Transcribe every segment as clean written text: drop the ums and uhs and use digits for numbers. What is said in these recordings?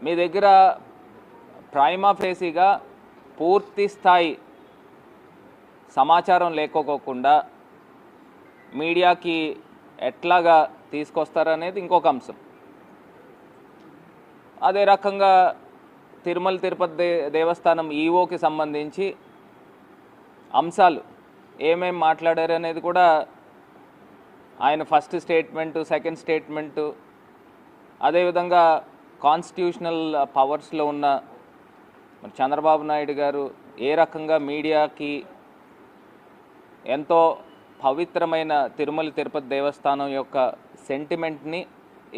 మీ దగ్గర ప్రైమా ఫేసీగా పూర్తి స్థాయి సమాచారం లేకోకుండా మీడియాకి ఎట్లాగా తీసుకొస్తారనేది ఇంకొక అంశం. అదే రకంగా తిరుమల తిరుపతి దేవస్థానం ఈవోకి సంబంధించి అంశాలు ఏమేం మాట్లాడారు అనేది కూడా ఆయన ఫస్ట్ స్టేట్మెంటు, సెకండ్ స్టేట్మెంటు, అదేవిధంగా కాన్స్టిట్యూషనల్ పవర్స్లో ఉన్న చంద్రబాబు నాయుడు గారు ఏ రకంగా మీడియాకి ఎంతో పవిత్రమైన తిరుమల తిరుపతి దేవస్థానం యొక్క సెంటిమెంట్ని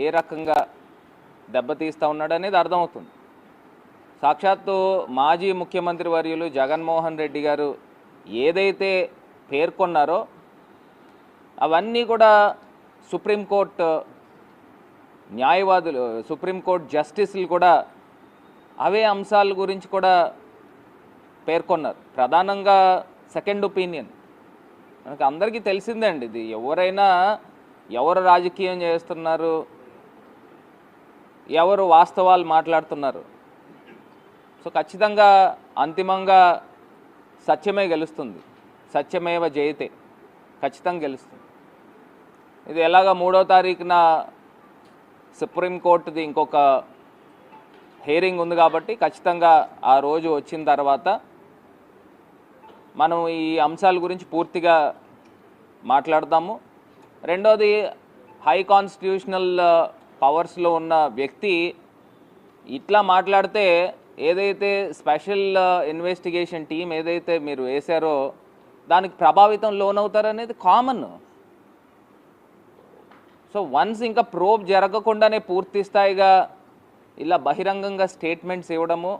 ఏ రకంగా దెబ్బతీస్తూ ఉన్నాడు అనేది అర్థమవుతుంది. సాక్షాత్తు మాజీ ముఖ్యమంత్రి వర్యులు జగన్మోహన్ రెడ్డి గారు ఏదైతే పేర్కొన్నారో అవన్నీ కూడా సుప్రీంకోర్టు న్యాయవాదులు, సుప్రీంకోర్టు జస్టిస్లు కూడా అవే అంశాల గురించి కూడా పేర్కొన్నారు. ప్రధానంగా సెకండ్ ఒపీనియన్ మనకు అందరికీ తెలిసిందే అండి. ఇది ఎవరైనా ఎవరు రాజకీయం చేస్తున్నారు, ఎవరు వాస్తవాలు మాట్లాడుతున్నారు, సో ఖచ్చితంగా అంతిమంగా సత్యమే గెలుస్తుంది. సత్యమేవ జయతే, ఖచ్చితంగా గెలుస్తుంది. ఇది ఎలాగ 3వ తారీఖున సుప్రీంకోర్టుది ఇంకొక హియరింగ్ ఉంది కాబట్టి ఖచ్చితంగా ఆ రోజు వచ్చిన తర్వాత మనం ఈ అంశాల గురించి పూర్తిగా మాట్లాడదాము. రెండోది, హై కాన్స్టిట్యూషనల్ పవర్స్లో ఉన్న వ్యక్తి ఇట్లా మాట్లాడితే ఏదైతే స్పెషల్ ఇన్వెస్టిగేషన్ టీం ఏదైతే మీరు వేశారో దానికి ప్రభావితం లోనవుతారనేది కామన్. సో వన్స్ ఇంకా ప్రోబ్ జరగకుండానే పూర్తి స్థాయిగా ఇలా బహిరంగంగా స్టేట్మెంట్స్ ఇవ్వడము,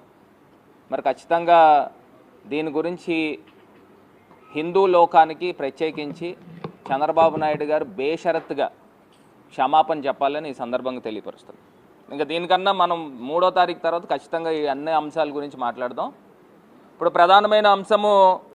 మరి ఖచ్చితంగా దీని గురించి హిందూ లోకానికి ప్రత్యేకించి చంద్రబాబు నాయుడు గారు బేషరత్తుగా క్షమాపణ చెప్పాలని ఈ సందర్భంగా తెలియపరుస్తుంది. ఇంకా దీనికన్నా మనం 3వ తారీఖు తర్వాత ఖచ్చితంగా ఈ అన్ని అంశాల గురించి మాట్లాడదాం. ఇప్పుడు ప్రధానమైన అంశము